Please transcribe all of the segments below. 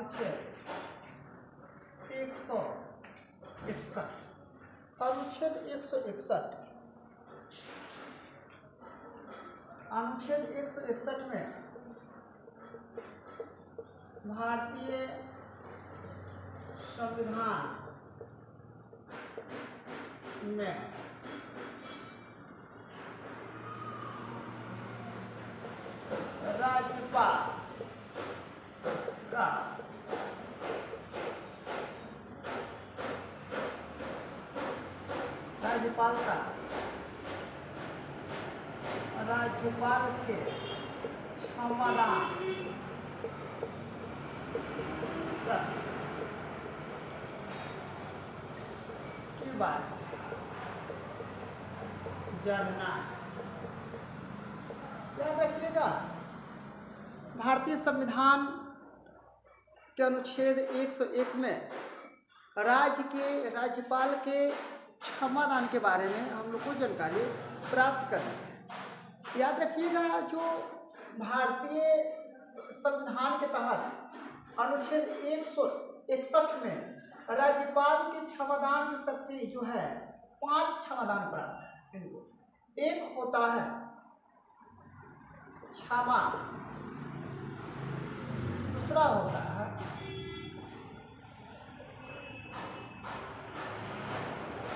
अनुच्छेद 161, अनुच्छेद 161, अनुच्छेद 161 में भारतीय संविधान में राज्यपाल का राज्यपाल के क्षमतान की बात जानना। याद रखिएगा, भारतीय संविधान के अनुच्छेद 101 में राज्यपाल के क्षमादान के बारे में हम लोग को जानकारी प्राप्त करनी है। याद रखिएगा, जो भारतीय संविधान के तहत अनुच्छेद 161 में राज्यपाल के क्षमादान की शक्ति जो है 5 क्षमादान प्राप्त है इनको। एक होता है क्षमा, दूसरा होता है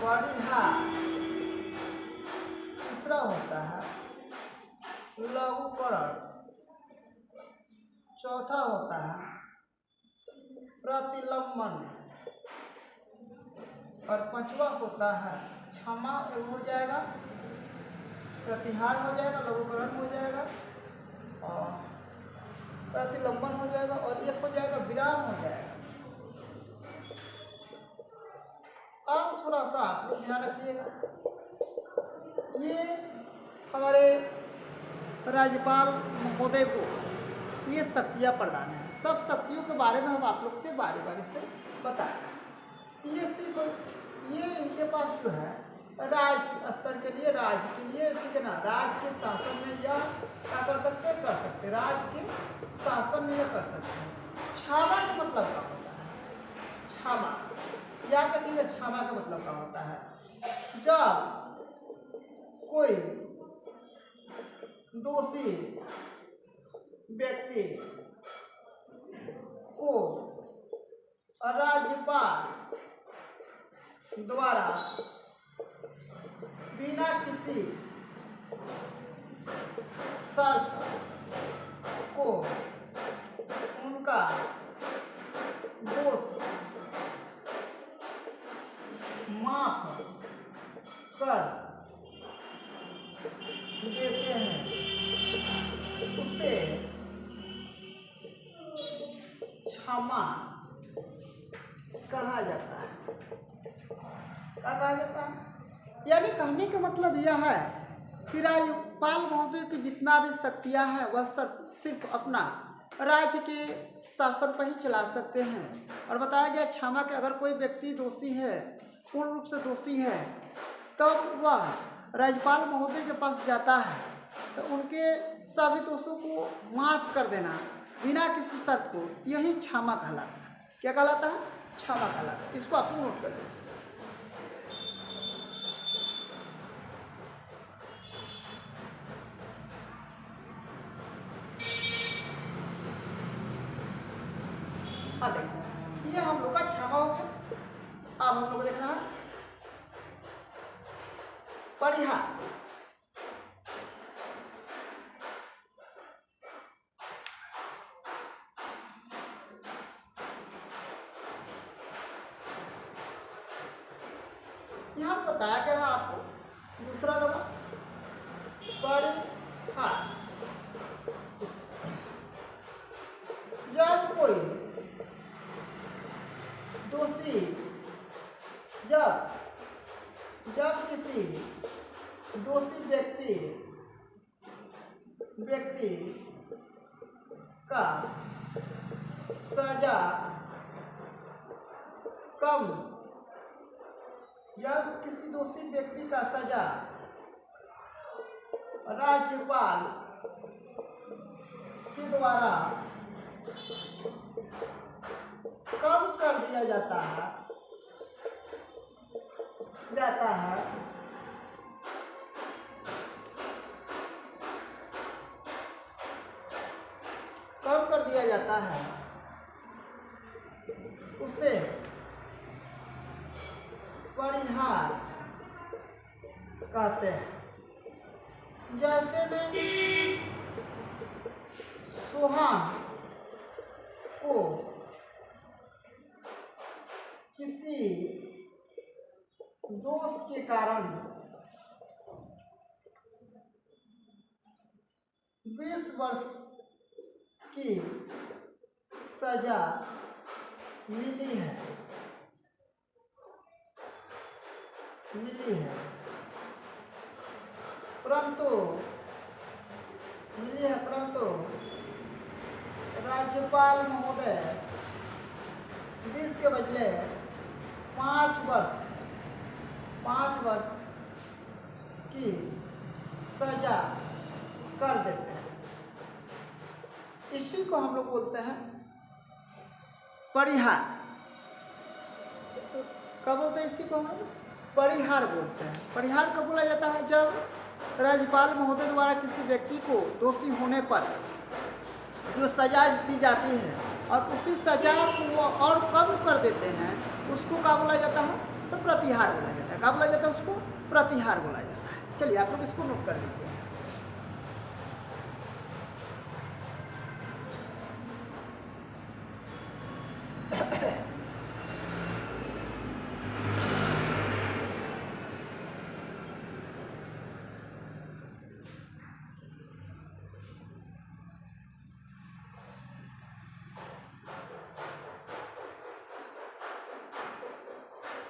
परिहार, तीसरा होता है लघुकरण, चौथा होता है प्रतिलंबन और पांचवा होता है क्षमा। एक हो जाएगा, प्रतिहार हो जाएगा, लघुकरण हो जाएगा और प्रतिलंबन हो जाएगा और एक हो जाएगा विराम हो जाएगा। अब थोड़ा सा आप लोग ध्यान रखिएगा, ये हमारे राज्यपाल महोदय को ये शक्तियाँ प्रदान है। सब शक्तियों के बारे में हम आप लोग से बारी बारी से बताएंगे। ये सिर्फ ये इनके पास जो है राज्य स्तर के लिए, राज्य के लिए, ठीक है ना, राज्य के शासन में यह क्या कर सकते हैं, राज्य के शासन में यह कर सकते हैं। क्षमा का मतलब क्या होता है? क्षमा, याद रखिए, क्षमा का मतलब क्या होता है? जब कोई दोषी व्यक्ति को राज्यपाल द्वारा बिना किसी शर्त को उनका दोष माफ कर देते हैं, उसे क्षमा कहा जाता है। क्या कहा जाता है? यानी कहने का मतलब यह है कि राज्यपाल महोदय की जितना भी शक्तियाँ हैं वह सिर्फ अपना राज्य के शासन पर ही चला सकते हैं। और बताया गया क्षमा के अगर कोई व्यक्ति दोषी है, पूर्ण रूप से दोषी है, तब वह राज्यपाल महोदय के पास जाता है तो उनके सभी दोषों को माफ कर देना बिना किसी शर्त को, यही क्षमा कहलाता है। क्या कहलाता है? क्षमा कहलाता है। इसको आप नोट कर लीजिए। हाँ देखिए, ये हम लोग का क्षमा हो गया। अब हम लोग को देखना है परिहार। यहाँ बताया गया है आपको दूसरा नंबर परिहार। जब कोई दोषी जब किसी दोषी व्यक्ति का सजा कम, जब किसी दोषी व्यक्ति का सजा राज्यपाल के द्वारा कम कर दिया जाता है कम कर दिया जाता है उसे परिहार कहते हैं। जैसे में सुहान को किसी दोष के कारण 20 वर्ष की सजा मिली है परंतु राज्यपाल महोदय 20 के बदले 5 वर्ष की सजा कर देते हैं। इसी को हम लोग बोलते हैं परिहार। कब बोलते हैं इसी को हम लोग परिहार बोलते हैं। परिहार कब बोला जाता है? जब राज्यपाल महोदय द्वारा किसी व्यक्ति को दोषी होने पर जो सजा दी जाती है और उसी सजा को वो और कम कर देते हैं, उसको क्या बोला जाता है? तो प्रतिहार बोला जाता है। क्या बोला जाता है? उसको प्रतिहार बोला जाता है। चलिए आप लोग इसको नोट कर लीजिए।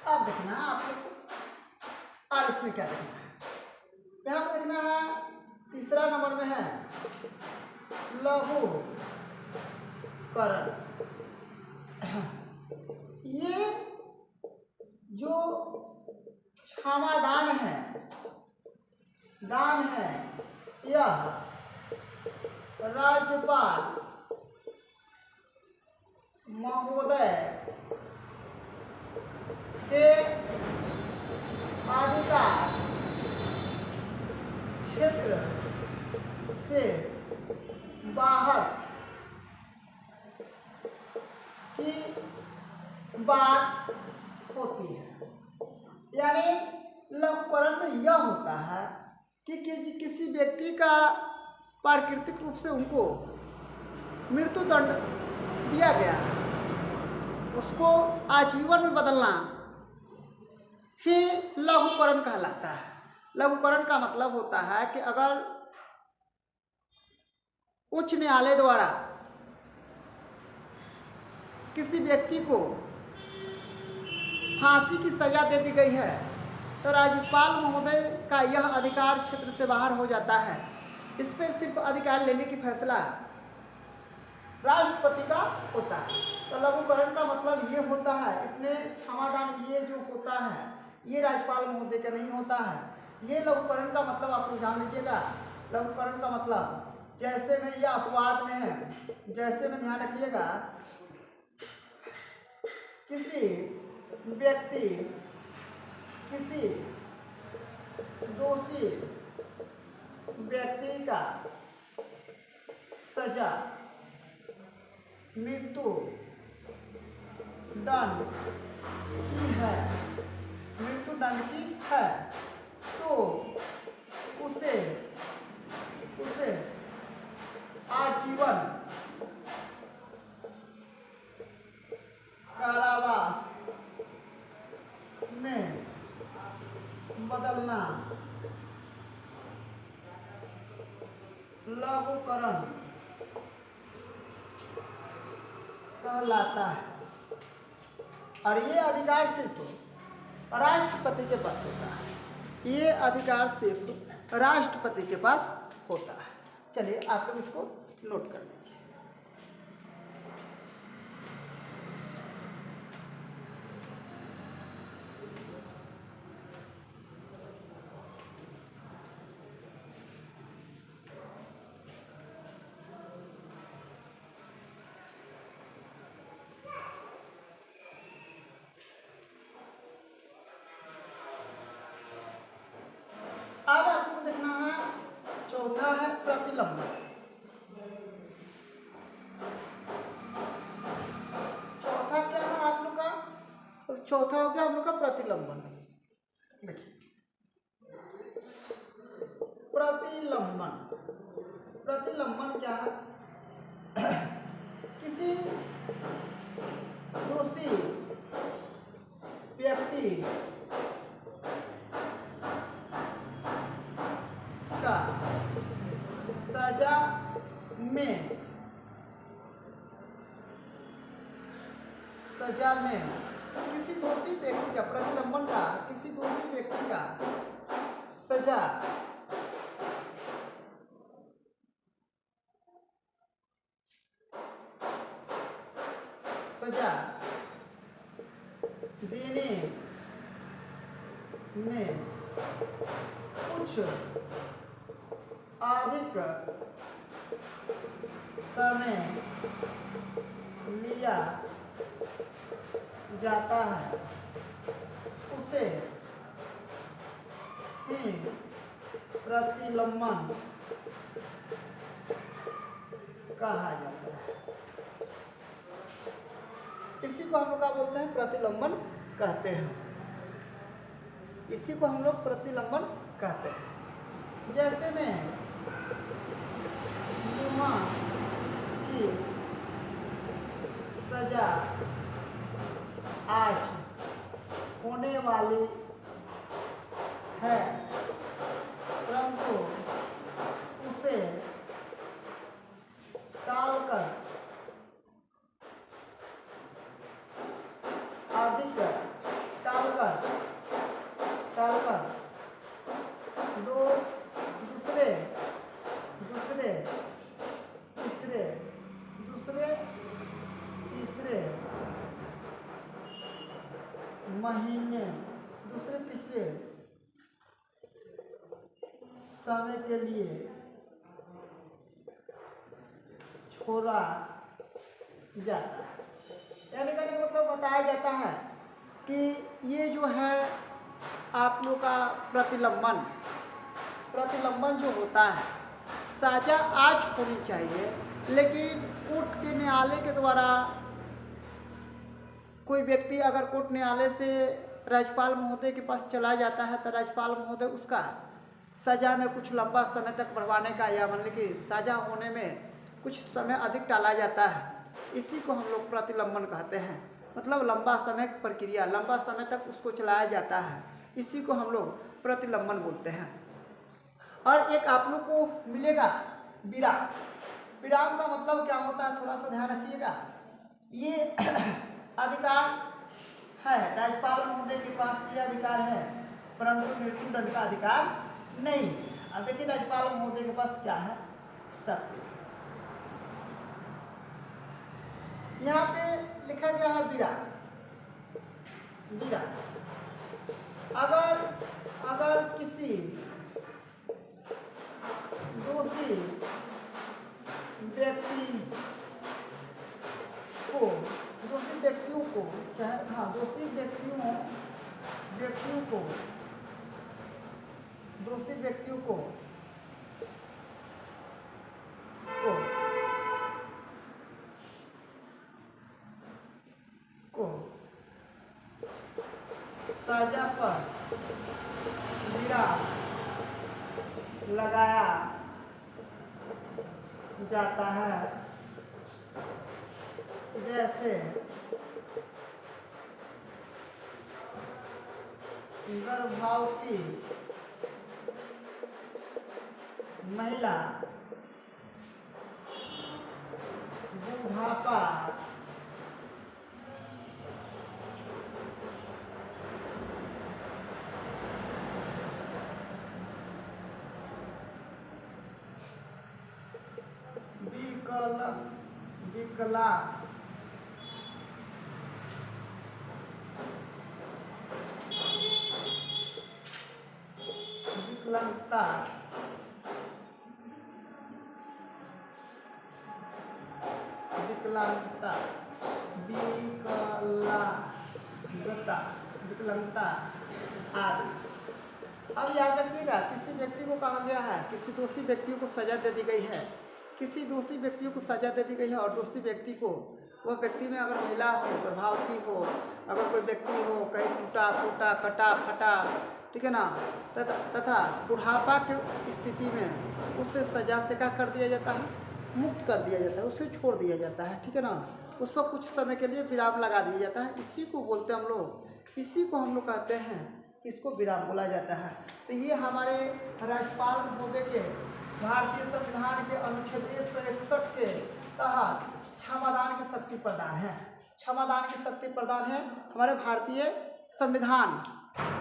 अब देखना है आप लोग को, और इसमें क्या देखना है? यहाँ पर देखना है तीसरा नंबर में है लघुकरण। ये जो क्षमादान है यह राज्यपाल महोदय के अधिकार क्षेत्र से बाहर की बात होती है। यानी लघुकरण में यह होता है कि किसी व्यक्ति का प्राकृतिक रूप से उनको मृत्यु दंड दिया गया है, उसको आजीवन में बदलना ही लघुकरण कहलाता है। लघुकरण का मतलब होता है कि अगर उच्च न्यायालय द्वारा किसी व्यक्ति को फांसी की सजा दे दी गई है तो राज्यपाल महोदय का यह अधिकार क्षेत्र से बाहर हो जाता है। इस पर सिर्फ अधिकार लेने की फैसला राष्ट्रपति का होता है। तो लघुकरण का मतलब ये होता है, इसमें क्षमादान ये जो होता है ये राज्यपाल महोदय का नहीं होता है। ये लघुकरण का मतलब आप लोग जान लीजिएगा। लघुकरण का मतलब जैसे में ये अपवाद में है, जैसे में ध्यान रखिएगा किसी व्यक्ति किसी दोषी व्यक्ति का सजा मृत्यु दंड की है तो उसे आजीवन कारावास में बदलना लघुकरण कहलाता है। और ये अधिकार सिर्फ राष्ट्रपति के पास होता है। ये अधिकार सिर्फ राष्ट्रपति के पास होता है। चलिए आप लोग इसको नोट कर लीजिए। चौथा हो गया हम लोग का प्रतिलंबन। देखिए प्रतिलंबन, प्रतिलंबन क्या है? किसी दोषी व्यक्ति का सजा में किसी दोषी व्यक्ति का प्रतिलंबन का किसी दोषी व्यक्ति का सजा देने में कुछ अधिक समय लिया जाता है उसे ही प्रतिलंबन कहा जाता है। इसी को हम लोग क्या बोलते हैं? प्रतिलंबन कहते हैं। इसी को हम लोग प्रतिलंबन कहते हैं। जैसे में जुर्मा की सजा आज होने वाली है, परंतु उसे टालकर दूसरे तीसरे समय के लिए छोड़ा जाता है। यानी कहने का मतलब बताया जाता है कि ये जो है आप लोग का प्रतिलंबन जो होता है, सजा आज होनी चाहिए, लेकिन कोर्ट के न्यायालय के द्वारा कोई व्यक्ति अगर कोर्ट न्यायालय से राज्यपाल महोदय के पास चला जाता है तो राज्यपाल महोदय उसका सज़ा में कुछ लंबा समय तक बढ़वाने का या मान लीजिए कि सज़ा होने में कुछ समय अधिक टाला जाता है। इसी को हम लोग प्रतिलंबन कहते हैं। मतलब लंबा समय प्रक्रिया, लंबा समय तक उसको चलाया जाता है, इसी को हम लोग प्रतिलंबन बोलते हैं। और एक आप लोग को मिलेगा विराम। विराम का मतलब क्या होता है, थोड़ा सा ध्यान रखिएगा। ये अधिकार है, राज्यपाल महोदय के पास ये अधिकार है, परंतु मृत्यु दंड का अधिकार नहीं। अब देखिए राज्यपाल महोदय के पास क्या है, शक्ति। यहाँ पे लिखा गया है विराम। अगर किसी दोषी व्यक्तियों को सजा पर विराम लगाया जाता है, जैसे गर्भवती महिला, बुढ़ापा, विकलांगता आदि। अब याद रखिएगा, किसी व्यक्ति को कहा गया है, किसी दोषी व्यक्तियों को सजा दे दी गई है, किसी दोषी व्यक्तियों को सजा दे दी गई है और दोषी व्यक्ति को वह व्यक्ति में अगर महिला हो, गर्भवती हो, अगर कोई व्यक्ति हो कहीं टूटा फूटा कटा फटा, ठीक है ना, तथा बुढ़ापा की स्थिति में उससे सजा से क्या कर दिया जाता है, मुक्त कर दिया जाता है, उसे छोड़ दिया जाता है, ठीक है ना, उस पर कुछ समय के लिए विराम लगा दिया जाता है। इसी को बोलते हैं हम लोग, इसी को हम लोग कहते हैं, इसको विराम बोला जाता है। तो ये हमारे राज्यपाल महोदय के भारतीय संविधान के अनुच्छेद 161 के तहत क्षमादान की शक्ति प्रदान है। क्षमादान की शक्ति प्रदान है हमारे भारतीय संविधान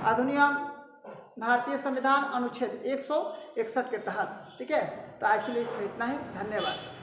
अधिनियम, भारतीय संविधान अनुच्छेद 161 के तहत, ठीक है। तो आज के लिए इसमें इतना ही, धन्यवाद।